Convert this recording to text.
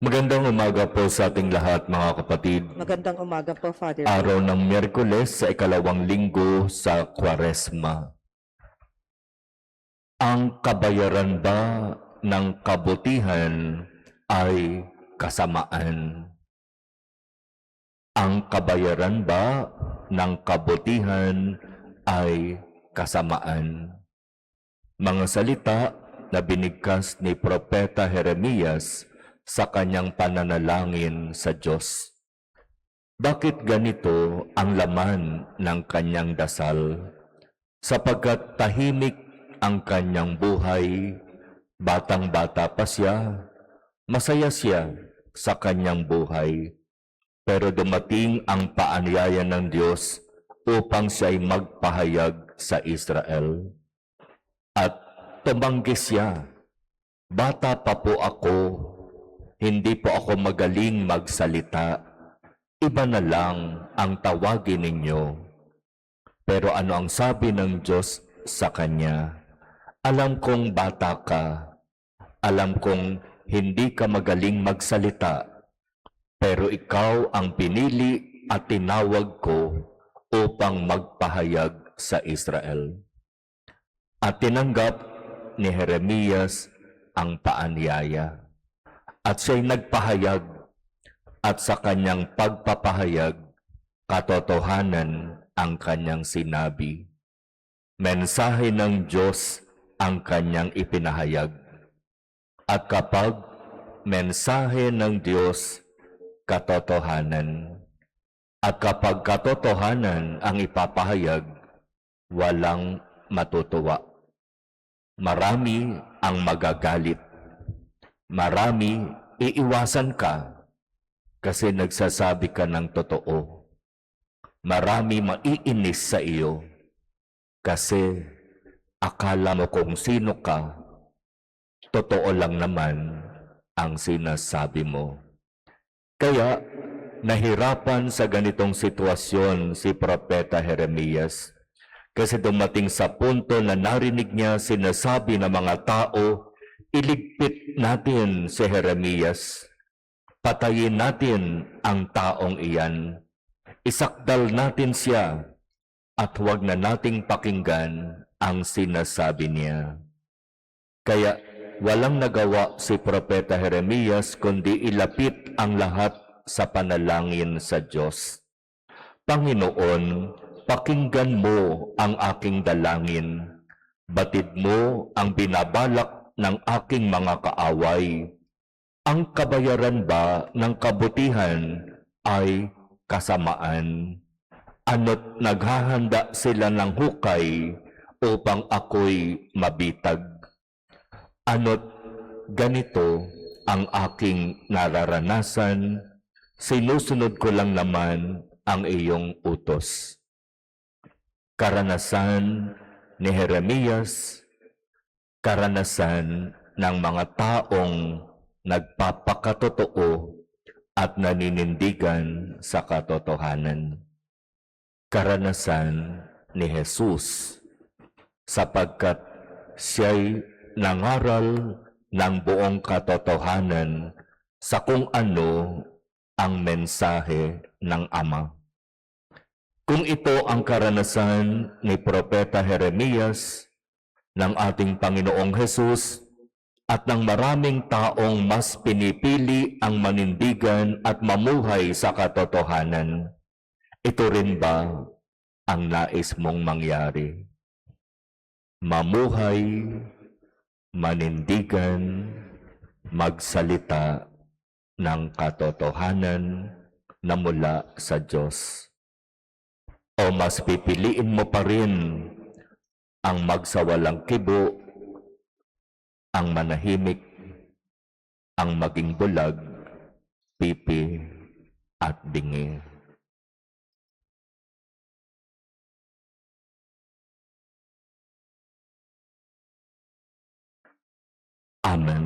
Magandang umaga po sa ating lahat, mga kapatid. Magandang umaga po, Father Araw Phil. ng Miyerkules sa ikalawang linggo sa Kwaresma. Ang kabayaran ba ng kabutihan ay kasamaan? Ang kabayaran ba ng kabutihan ay kasamaan? Mga salita na binigkas ni Propeta Jeremias sa kanyang pananalangin sa Diyos. Bakit ganito ang laman ng kanyang dasal? Sapagkat tahimik ang kanyang buhay, batang-bata pa siya, masaya siya sa kanyang buhay. Pero dumating ang paanyaya ng Diyos upang siya ay magpahayag sa Israel. At tumanggi siya, bata pa po ako, hindi po ako magaling magsalita. Iba na lang ang tawagin ninyo. Pero ano ang sabi ng Diyos sa kanya? Alam kong bata ka, alam kong hindi ka magaling magsalita, pero ikaw ang pinili at tinawag ko upang magpahayag sa Israel. At tinanggap ni Jeremias ang paanyaya. At siya'y nagpahayag, at sa kanyang pagpapahayag, katotohanan ang kanyang sinabi. Mensahe ng Diyos ang kanyang ipinahayag. At kapag mensahe ng Diyos, katotohanan. At kapag katotohanan ang ipapahayag, walang matutuwa. Marami ang magagalit. Marami iiwasan ka kasi nagsasabi ka ng totoo. Marami maiinis sa iyo kasi akala mo kung sino ka, totoo lang naman ang sinasabi mo. Kaya nahirapan sa ganitong sitwasyon si Propeta Jeremias kasi dumating sa punto na narinig niya sinasabi ng mga tao, iligpit natin si Jeremias. Patayin natin ang taong iyan. Isakdal natin siya at huwag na nating pakinggan ang sinasabi niya. Kaya walang nagawa si Propeta Jeremias kundi ilapit ang lahat sa panalangin sa Diyos. Panginoon, pakinggan mo ang aking dalangin. Batid mo ang binabalak ng aking mga kaaway. Ang kabayaran ba ng kabutihan ay kasamaan? Ano't naghahanda sila ng hukay upang ako'y mabitag? Ano't ganito ang aking nararanasan? Sinusunod ko lang naman ang iyong utos. Karanasan ni Jeremias, karanasan ng mga taong nagpapakatotoo at naninindigan sa katotohanan. Karanasan ni Jesus sapagkat siya'y nangaral ng buong katotohanan sa kung ano ang mensahe ng Ama. Kung ito ang karanasan ni Propeta Jeremias, ng ating Panginoong Jesus, at ng maraming taong mas pinipili ang manindigan at mamuhay sa katotohanan, ito rin ba ang nais mong mangyari? Mamuhay, manindigan, magsalita ng katotohanan na mula sa Diyos. O mas pipiliin mo pa rin ang magsawalang kibo, ang manahimik, ang maging bulag, pipi at bingi. Amen.